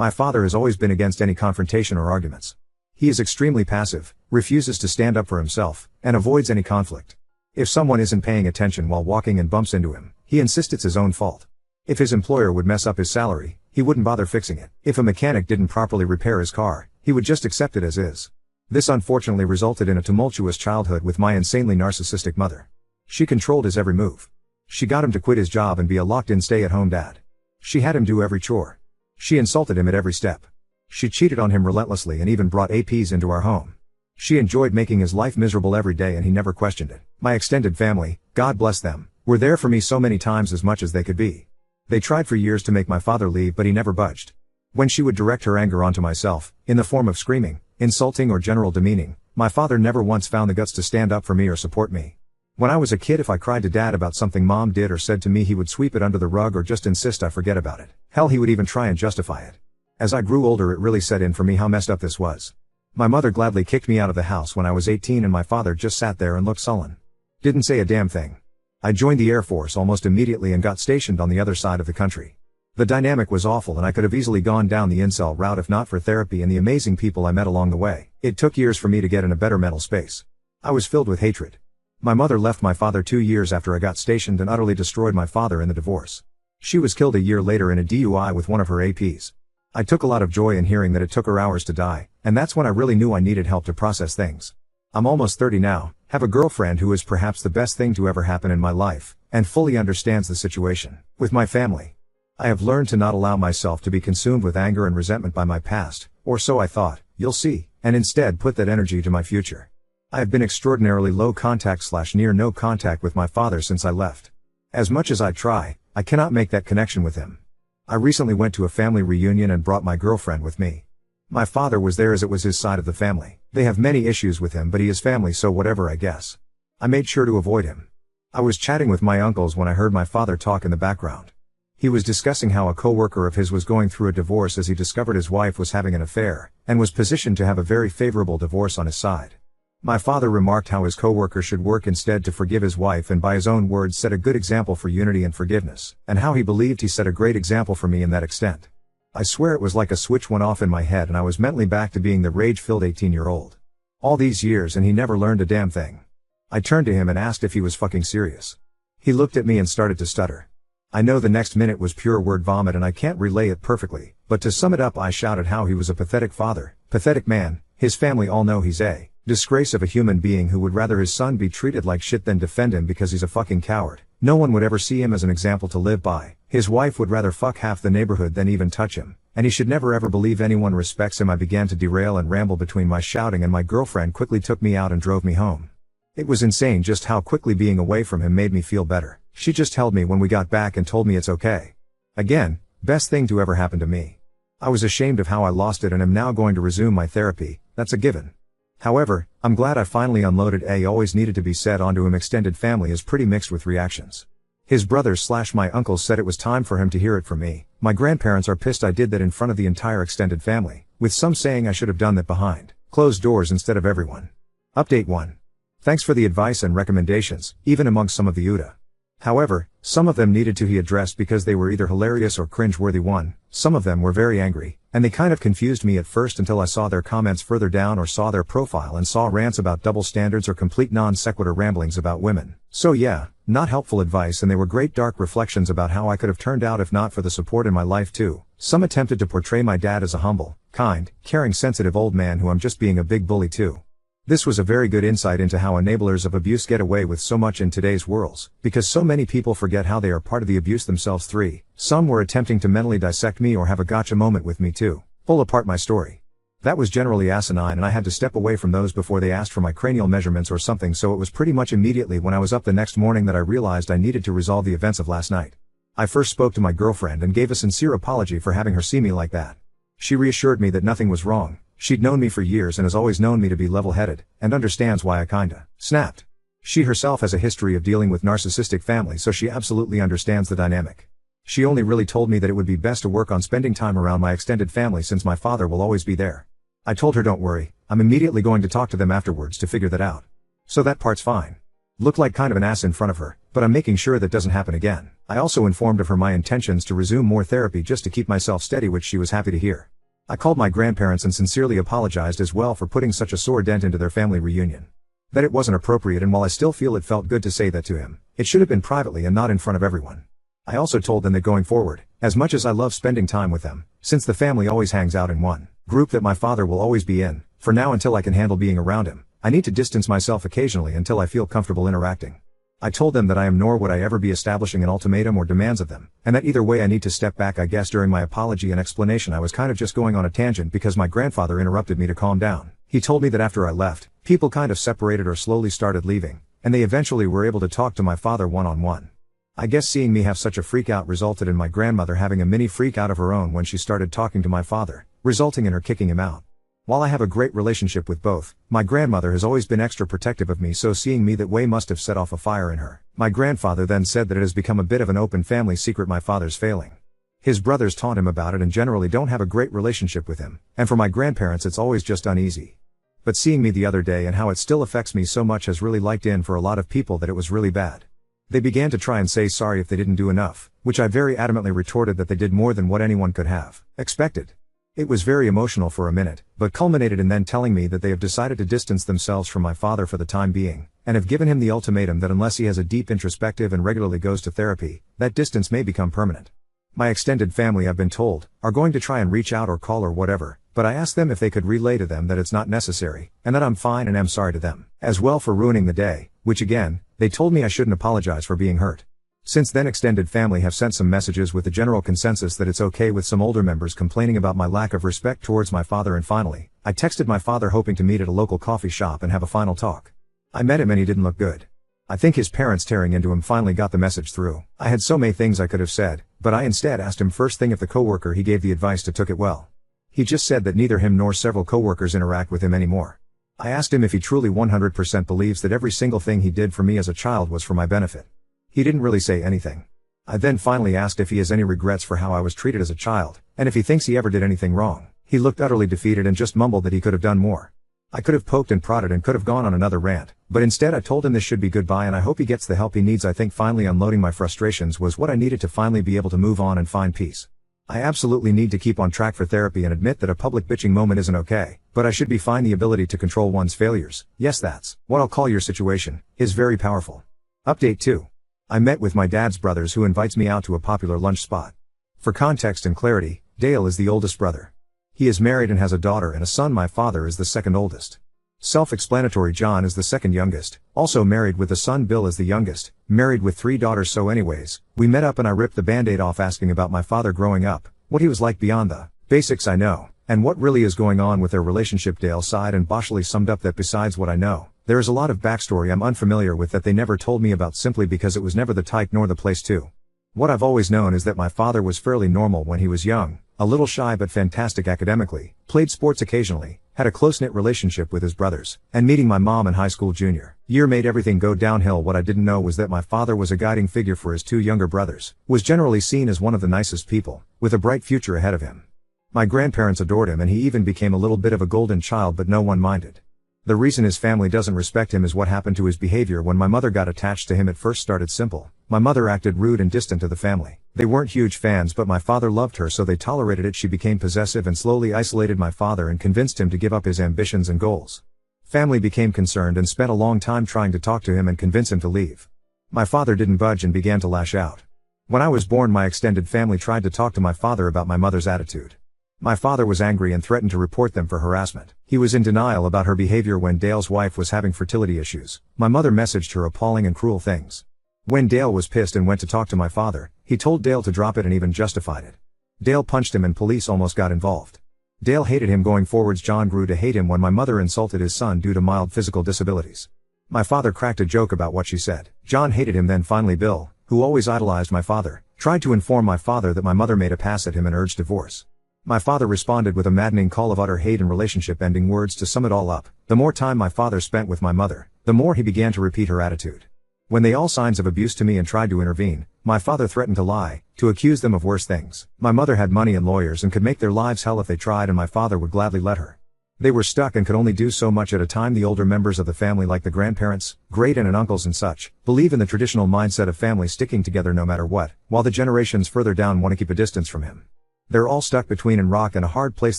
My father has always been against any confrontation or arguments. He is extremely passive, refuses to stand up for himself, and avoids any conflict. If someone isn't paying attention while walking and bumps into him, he insists it's his own fault. If his employer would mess up his salary, he wouldn't bother fixing it. If a mechanic didn't properly repair his car, he would just accept it as is. This unfortunately resulted in a tumultuous childhood with my insanely narcissistic mother. She controlled his every move. She got him to quit his job and be a locked-in stay-at-home dad. She had him do every chore. She insulted him at every step. She cheated on him relentlessly and even brought APs into our home. She enjoyed making his life miserable every day and he never questioned it. My extended family, God bless them, were there for me so many times as much as they could be. They tried for years to make my father leave but he never budged. When she would direct her anger onto myself, in the form of screaming, insulting or general demeaning, my father never once found the guts to stand up for me or support me. When I was a kid, if I cried to dad about something mom did or said to me, he would sweep it under the rug or just insist I forget about it. Hell, he would even try and justify it. As I grew older, it really set in for me how messed up this was. My mother gladly kicked me out of the house when I was 18 and my father just sat there and looked sullen. Didn't say a damn thing. I joined the Air Force almost immediately and got stationed on the other side of the country. The dynamic was awful and I could have easily gone down the incel route if not for therapy and the amazing people I met along the way. It took years for me to get in a better mental space. I was filled with hatred. My mother left my father 2 years after I got stationed and utterly destroyed my father in the divorce. She was killed a year later in a DUI with one of her APs. I took a lot of joy in hearing that it took her hours to die, and that's when I really knew I needed help to process things. I'm almost 30 now, have a girlfriend who is perhaps the best thing to ever happen in my life, and fully understands the situation. With my family, I have learned to not allow myself to be consumed with anger and resentment by my past, or so I thought, you'll see, and instead put that energy to my future. I have been extraordinarily low contact / near no contact with my father since I left. As much as I try, I cannot make that connection with him. I recently went to a family reunion and brought my girlfriend with me. My father was there as it was his side of the family. They have many issues with him but he is family so whatever I guess. I made sure to avoid him. I was chatting with my uncles when I heard my father talk in the background. He was discussing how a coworker of his was going through a divorce as he discovered his wife was having an affair, and was positioned to have a very favorable divorce on his side. My father remarked how his coworker should work instead to forgive his wife and by his own words set a good example for unity and forgiveness, and how he believed he set a great example for me in that extent. I swear it was like a switch went off in my head and I was mentally back to being the rage-filled 18-year-old. All these years and he never learned a damn thing. I turned to him and asked if he was fucking serious. He looked at me and started to stutter. I know the next minute was pure word vomit and I can't relay it perfectly, but to sum it up I shouted how he was a pathetic father, pathetic man, his family all know he's a disgrace of a human being who would rather his son be treated like shit than defend him because he's a fucking coward. No one would ever see him as an example to live by. His wife would rather fuck half the neighborhood than even touch him, and he should never ever believe anyone respects him. I began to derail and ramble between my shouting and my girlfriend quickly took me out and drove me home. It was insane just how quickly being away from him made me feel better. She just held me when we got back and told me it's okay. Again, best thing to ever happen to me. I was ashamed of how I lost it and am now going to resume my therapy, that's a given. However, I'm glad I finally unloaded. Always needed to be said. Onto him. Extended family is pretty mixed with reactions. His brothers / my uncles said it was time for him to hear it from me. My grandparents are pissed I did that in front of the entire extended family, with some saying I should have done that behind closed doors instead of everyone. Update 1. Thanks for the advice and recommendations, even amongst some of the UDA. However, some of them needed to be addressed because they were either hilarious or cringe-worthy. Some of them were very angry, and they kind of confused me at first until I saw their comments further down or saw their profile and saw rants about double standards or complete non-sequitur ramblings about women. So yeah, not helpful advice, and they were great dark reflections about how I could have turned out if not for the support in my life too. Some attempted to portray my dad as a humble, kind, caring, sensitive old man who I'm just being a big bully too. This was a very good insight into how enablers of abuse get away with so much in today's worlds, because so many people forget how they are part of the abuse themselves. 3. Some were attempting to mentally dissect me or have a gotcha moment with me too, pull apart my story. That was generally asinine and I had to step away from those before they asked for my cranial measurements or something, so it was pretty much immediately when I was up the next morning that I realized I needed to resolve the events of last night. I first spoke to my girlfriend and gave a sincere apology for having her see me like that. She reassured me that nothing was wrong. She'd known me for years and has always known me to be level-headed, and understands why I kinda snapped. She herself has a history of dealing with narcissistic families, so she absolutely understands the dynamic. She only really told me that it would be best to work on spending time around my extended family since my father will always be there. I told her don't worry, I'm immediately going to talk to them afterwards to figure that out. So that part's fine. Looked like kind of an ass in front of her, but I'm making sure that doesn't happen again. I also informed of her my intentions to resume more therapy just to keep myself steady, which she was happy to hear. I called my grandparents and sincerely apologized as well for putting such a sore dent into their family reunion. That it wasn't appropriate, and while I still feel it felt good to say that to him, it should have been privately and not in front of everyone. I also told them that going forward, as much as I love spending time with them, since the family always hangs out in one group that my father will always be in, for now until I can handle being around him, I need to distance myself occasionally until I feel comfortable interacting. I told them that I am nor would I ever be establishing an ultimatum or demands of them, and that either way I need to step back. I guess during my apology and explanation I was kind of just going on a tangent because my grandfather interrupted me to calm down. He told me that after I left, people kind of separated or slowly started leaving, and they eventually were able to talk to my father one-on-one. I guess seeing me have such a freak out resulted in my grandmother having a mini freak out of her own when she started talking to my father, resulting in her kicking him out. While I have a great relationship with both, my grandmother has always been extra protective of me, so seeing me that way must have set off a fire in her. My grandfather then said that it has become a bit of an open family secret my father's failing. His brothers taunt him about it and generally don't have a great relationship with him, and for my grandparents it's always just uneasy. But seeing me the other day and how it still affects me so much has really liked in for a lot of people that it was really bad. They began to try and say sorry if they didn't do enough, which I very adamantly retorted that they did more than what anyone could have expected. It was very emotional for a minute, but culminated in then telling me that they have decided to distance themselves from my father for the time being, and have given him the ultimatum that unless he has a deep introspective and regularly goes to therapy, that distance may become permanent. My extended family, I've been told, are going to try and reach out or call or whatever, but I asked them if they could relay to them that it's not necessary, and that I'm fine and am sorry to them as well for ruining the day, which again, they told me I shouldn't apologize for being hurt. Since then extended family have sent some messages with the general consensus that it's okay, with some older members complaining about my lack of respect towards my father, and finally, I texted my father hoping to meet at a local coffee shop and have a final talk. I met him and he didn't look good. I think his parents tearing into him finally got the message through. I had so many things I could have said, but I instead asked him first thing if the coworker he gave the advice to took it well. He just said that neither him nor several coworkers interact with him anymore. I asked him if he truly 100% believes that every single thing he did for me as a child was for my benefit. He didn't really say anything. I then finally asked if he has any regrets for how I was treated as a child, and if he thinks he ever did anything wrong. He looked utterly defeated and just mumbled that he could have done more. I could have poked and prodded and could have gone on another rant, but instead I told him this should be goodbye and I hope he gets the help he needs. I think finally unloading my frustrations was what I needed to finally be able to move on and find peace. I absolutely need to keep on track for therapy and admit that a public bitching moment isn't okay, but I should be fine. The ability to control one's failures, yes, that's what I'll call your situation, is very powerful. Update 2. I met with my dad's brothers, who invites me out to a popular lunch spot. For context and clarity, Dale is the oldest brother. He is married and has a daughter and a son. My father is the second oldest. Self-explanatory. John is the second youngest, also married with a son. Bill is the youngest, married with 3 daughters. So anyways, we met up and I ripped the band-aid off, asking about my father growing up, what he was like beyond the basics I know, and what really is going on with their relationship. Dale sighed and boshily summed up that besides what I know, there is a lot of backstory I'm unfamiliar with that they never told me about, simply because it was never the type nor the place to. What I've always known is that my father was fairly normal when he was young, a little shy but fantastic academically, played sports occasionally, had a close-knit relationship with his brothers, and meeting my mom in high school junior year made everything go downhill. What I didn't know was that my father was a guiding figure for his 2 younger brothers, was generally seen as one of the nicest people, with a bright future ahead of him. My grandparents adored him and he even became a little bit of a golden child, but no one minded. The reason his family doesn't respect him is what happened to his behavior when my mother got attached to him. It first started simple. My mother acted rude and distant to the family. They weren't huge fans, but my father loved her, so they tolerated it. She became possessive and slowly isolated my father and convinced him to give up his ambitions and goals. Family became concerned and spent a long time trying to talk to him and convince him to leave. My father didn't budge and began to lash out. When I was born, my extended family tried to talk to my father about my mother's attitude. My father was angry and threatened to report them for harassment. He was in denial about her behavior. When Dale's wife was having fertility issues, my mother messaged her appalling and cruel things. When Dale was pissed and went to talk to my father, he told Dale to drop it and even justified it. Dale punched him and police almost got involved. Dale hated him going forwards. John grew to hate him when my mother insulted his son due to mild physical disabilities. My father cracked a joke about what she said. John hated him. Then finally Bill, who always idolized my father, tried to inform my father that my mother made a pass at him and urged divorce. My father responded with a maddening call of utter hate and relationship-ending words. To sum it all up, the more time my father spent with my mother, the more he began to repeat her attitude. When they all signs of abuse to me and tried to intervene, my father threatened to lie, to accuse them of worse things. My mother had money and lawyers and could make their lives hell if they tried, and my father would gladly let her. They were stuck and could only do so much at a time. The older members of the family, like the grandparents, great aunt and uncles and such, believe in the traditional mindset of family sticking together no matter what, while the generations further down want to keep a distance from him. They're all stuck between a rock and a hard place.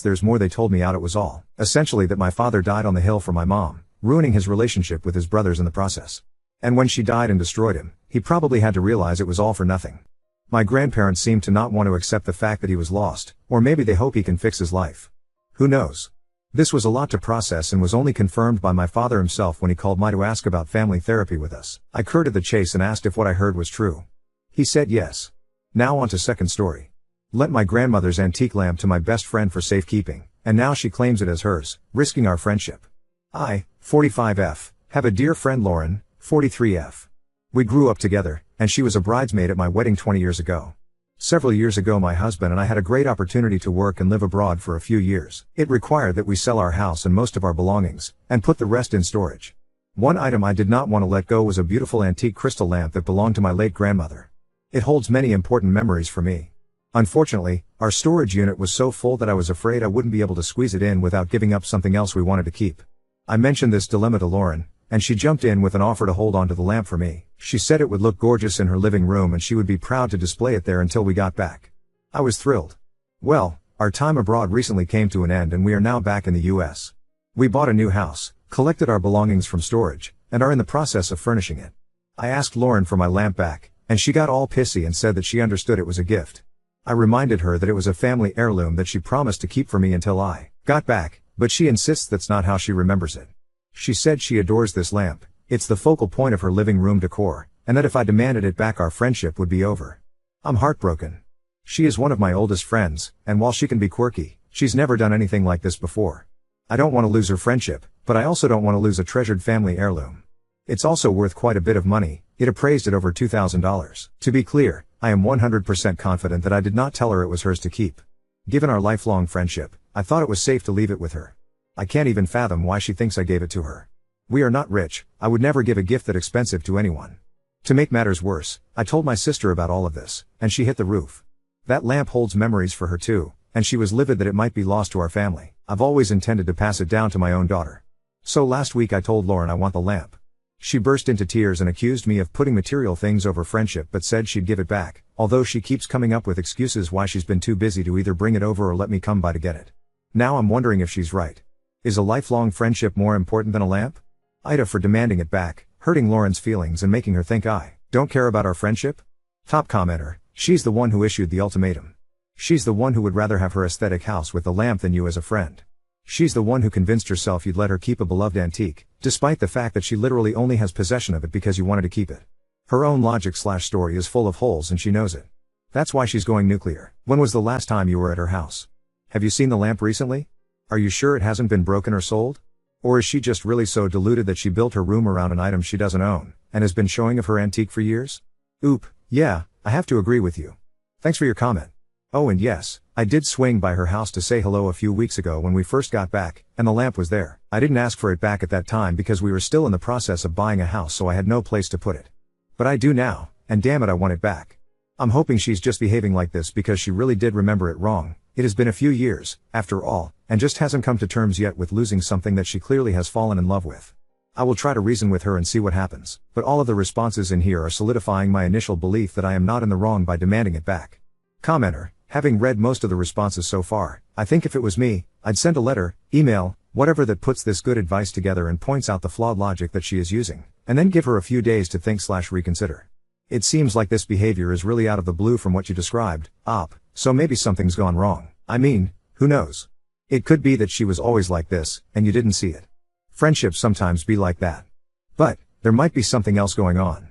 There's more. They told me out it was all, essentially, that my father died on the hill for my mom, ruining his relationship with his brothers in the process. And when she died and destroyed him, he probably had to realize it was all for nothing. My grandparents seem to not want to accept the fact that he was lost, or maybe they hope he can fix his life. Who knows? This was a lot to process and was only confirmed by my father himself when he called me to ask about family therapy with us. I cut to the chase and asked if what I heard was true. He said yes. Now on to second story. Lent my grandmother's antique lamp to my best friend for safekeeping, and now she claims it as hers, risking our friendship. I, 45F, have a dear friend Lauren, 43F. We grew up together, and she was a bridesmaid at my wedding 20 years ago. Several years ago my husband and I had a great opportunity to work and live abroad for a few years. It required that we sell our house and most of our belongings, and put the rest in storage. One item I did not want to let go was a beautiful antique crystal lamp that belonged to my late grandmother. It holds many important memories for me. Unfortunately, our storage unit was so full that I was afraid I wouldn't be able to squeeze it in without giving up something else we wanted to keep. I mentioned this dilemma to Lauren, and she jumped in with an offer to hold on to the lamp for me. She said it would look gorgeous in her living room and she would be proud to display it there until we got back. I was thrilled. Well, our time abroad recently came to an end and we are now back in the US. We bought a new house, collected our belongings from storage, and are in the process of furnishing it. I asked Lauren for my lamp back, and she got all pissy and said that she understood it was a gift. I reminded her that it was a family heirloom that she promised to keep for me until I got back, but she insists that's not how she remembers it. She said she adores this lamp, it's the focal point of her living room decor, and that if I demanded it back our friendship would be over. I'm heartbroken. She is one of my oldest friends, and while she can be quirky, she's never done anything like this before. I don't want to lose her friendship, but I also don't want to lose a treasured family heirloom. It's also worth quite a bit of money, it appraised at over $2,000. To be clear, I am 100% confident that I did not tell her it was hers to keep. Given our lifelong friendship, I thought it was safe to leave it with her. I can't even fathom why she thinks I gave it to her. We are not rich, I would never give a gift that expensive to anyone. To make matters worse, I told my sister about all of this, and she hit the roof. That lamp holds memories for her too, and she was livid that it might be lost to our family. I've always intended to pass it down to my own daughter. So last week I told Lauren I want the lamp. She burst into tears and accused me of putting material things over friendship but said she'd give it back, although she keeps coming up with excuses why she's been too busy to either bring it over or let me come by to get it. Now I'm wondering if she's right. Is a lifelong friendship more important than a lamp? Ida for demanding it back, hurting Lauren's feelings and making her think I don't care about our friendship? Top commenter, she's the one who issued the ultimatum. She's the one who would rather have her aesthetic house with the lamp than you as a friend. She's the one who convinced herself you'd let her keep a beloved antique, despite the fact that she literally only has possession of it because you wanted to keep it. Her own logic/story is full of holes and she knows it. That's why she's going nuclear. When was the last time you were at her house? Have you seen the lamp recently? Are you sure it hasn't been broken or sold? Or is she just really so deluded that she built her room around an item she doesn't own, and has been showing of her antique for years? Oop, yeah, I have to agree with you. Thanks for your comment. Oh and yes, I did swing by her house to say hello a few weeks ago when we first got back, and the lamp was there. I didn't ask for it back at that time because we were still in the process of buying a house so I had no place to put it. But I do now, and damn it I want it back. I'm hoping she's just behaving like this because she really did remember it wrong. It has been a few years, after all, and just hasn't come to terms yet with losing something that she clearly has fallen in love with. I will try to reason with her and see what happens, but all of the responses in here are solidifying my initial belief that I am not in the wrong by demanding it back. Commenter, having read most of the responses so far, I think if it was me, I'd send a letter, email, whatever that puts this good advice together and points out the flawed logic that she is using, and then give her a few days to think/reconsider. It seems like this behavior is really out of the blue from what you described, so maybe something's gone wrong. I mean, who knows? It could be that she was always like this, and you didn't see it. Friendships sometimes be like that. But, there might be something else going on.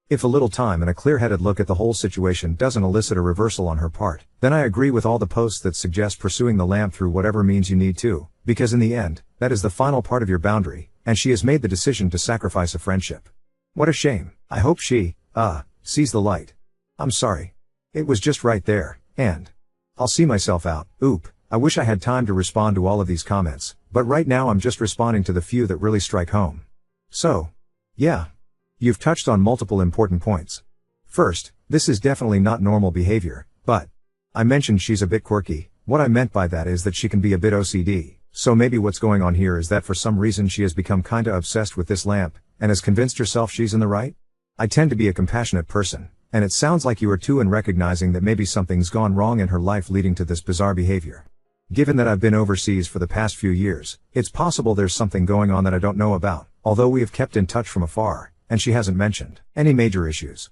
If a little time and a clear-headed look at the whole situation doesn't elicit a reversal on her part, then I agree with all the posts that suggest pursuing the lamp through whatever means you need to, because in the end, that is the final part of your boundary, and she has made the decision to sacrifice a friendship. What a shame. I hope she, sees the light. I'm sorry. It was just right there, and I'll see myself out. Oop, I wish I had time to respond to all of these comments, but right now I'm just responding to the few that really strike home. So, yeah. You've touched on multiple important points. First, this is definitely not normal behavior, but I mentioned she's a bit quirky. What I meant by that is that she can be a bit OCD. So maybe what's going on here is that for some reason she has become kinda obsessed with this lamp, and has convinced herself she's in the right? I tend to be a compassionate person, and it sounds like you are too in recognizing that maybe something's gone wrong in her life leading to this bizarre behavior. Given that I've been overseas for the past few years, it's possible there's something going on that I don't know about, although we have kept in touch from afar, and she hasn't mentioned any major issues.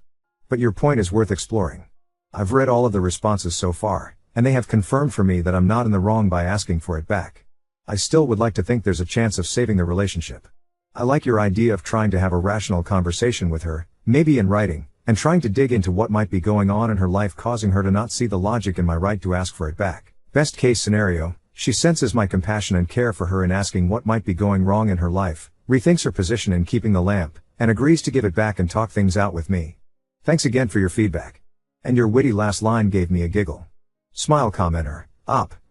But your point is worth exploring. I've read all of the responses so far, and they have confirmed for me that I'm not in the wrong by asking for it back. I still would like to think there's a chance of saving the relationship. I like your idea of trying to have a rational conversation with her, maybe in writing, and trying to dig into what might be going on in her life causing her to not see the logic in my right to ask for it back. Best case scenario, she senses my compassion and care for her in asking what might be going wrong in her life, rethinks her position in keeping the lamp, and agrees to give it back and talk things out with me. Thanks again for your feedback. And your witty last line gave me a giggle. Smile commenter.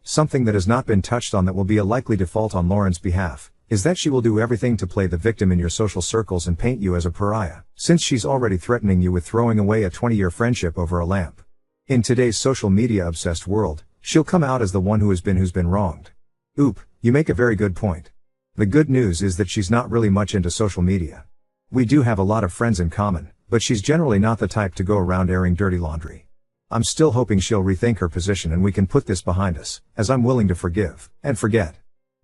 Something that has not been touched on that will be a likely default on Lauren's behalf, is that she will do everything to play the victim in your social circles and paint you as a pariah, since she's already threatening you with throwing away a 20-year friendship over a lamp. In today's social media obsessed world, she'll come out as the one who's been wronged. You make a very good point. The good news is that she's not really much into social media. We do have a lot of friends in common, but she's generally not the type to go around airing dirty laundry. I'm still hoping she'll rethink her position and we can put this behind us, as I'm willing to forgive and forget.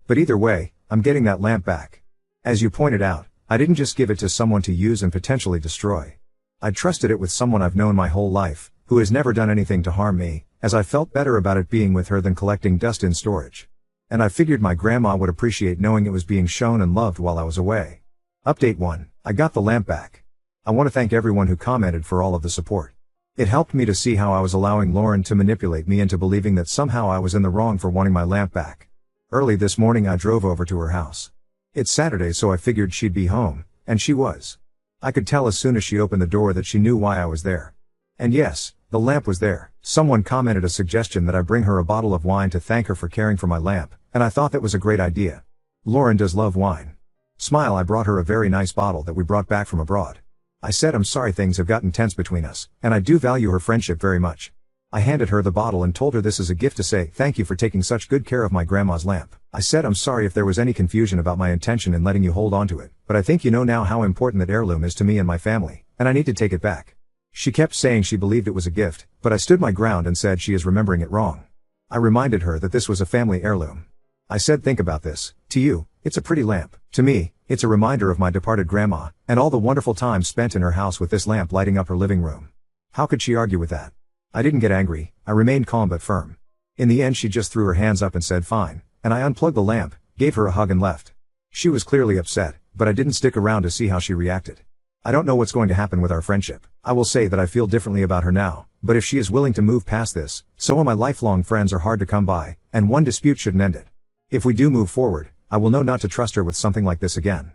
But either way, I'm getting that lamp back. As you pointed out, I didn't just give it to someone to use and potentially destroy. I trusted it with someone I've known my whole life, who has never done anything to harm me, as I felt better about it being with her than collecting dust in storage. And I figured my grandma would appreciate knowing it was being shown and loved while I was away. Update 1. I got the lamp back. I want to thank everyone who commented for all of the support. It helped me to see how I was allowing Lauren to manipulate me into believing that somehow I was in the wrong for wanting my lamp back. Early this morning I drove over to her house. It's Saturday, so I figured she'd be home, and she was. I could tell as soon as she opened the door that she knew why I was there. And yes, the lamp was there. Someone commented a suggestion that I bring her a bottle of wine to thank her for caring for my lamp, and I thought that was a great idea. Lauren does love wine. Smile. I brought her a very nice bottle that we brought back from abroad. I said I'm sorry things have gotten tense between us, and I do value her friendship very much. I handed her the bottle and told her this is a gift to say thank you for taking such good care of my grandma's lamp. I said I'm sorry if there was any confusion about my intention in letting you hold on to it, but I think you know now how important that heirloom is to me and my family, and I need to take it back. She kept saying she believed it was a gift, but I stood my ground and said she is remembering it wrong. I reminded her that this was a family heirloom. I said think about this, to you, it's a pretty lamp. To me, it's a reminder of my departed grandma, and all the wonderful time spent in her house with this lamp lighting up her living room. How could she argue with that? I didn't get angry, I remained calm but firm. In the end she just threw her hands up and said fine, and I unplugged the lamp, gave her a hug and left. She was clearly upset, but I didn't stick around to see how she reacted. I don't know what's going to happen with our friendship. I will say that I feel differently about her now, but if she is willing to move past this, so are my lifelong friends are hard to come by, and one dispute shouldn't end it. If we do move forward, I will know not to trust her with something like this again.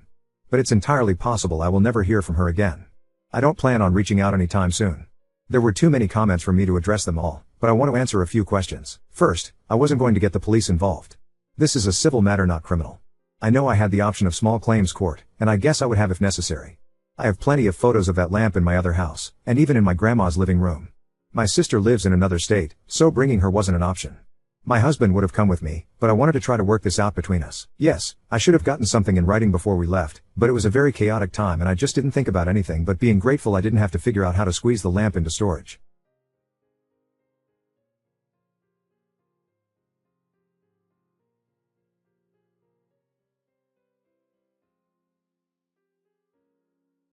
But it's entirely possible I will never hear from her again. I don't plan on reaching out anytime soon. There were too many comments for me to address them all, but I want to answer a few questions. First, I wasn't going to get the police involved. This is a civil matter, not criminal. I know I had the option of small claims court, and I guess I would have if necessary. I have plenty of photos of that lamp in my other house, and even in my grandma's living room. My sister lives in another state, so bringing her wasn't an option. My husband would have come with me, but I wanted to try to work this out between us. Yes, I should have gotten something in writing before we left, but it was a very chaotic time and I just didn't think about anything but being grateful I didn't have to figure out how to squeeze the lamp into storage.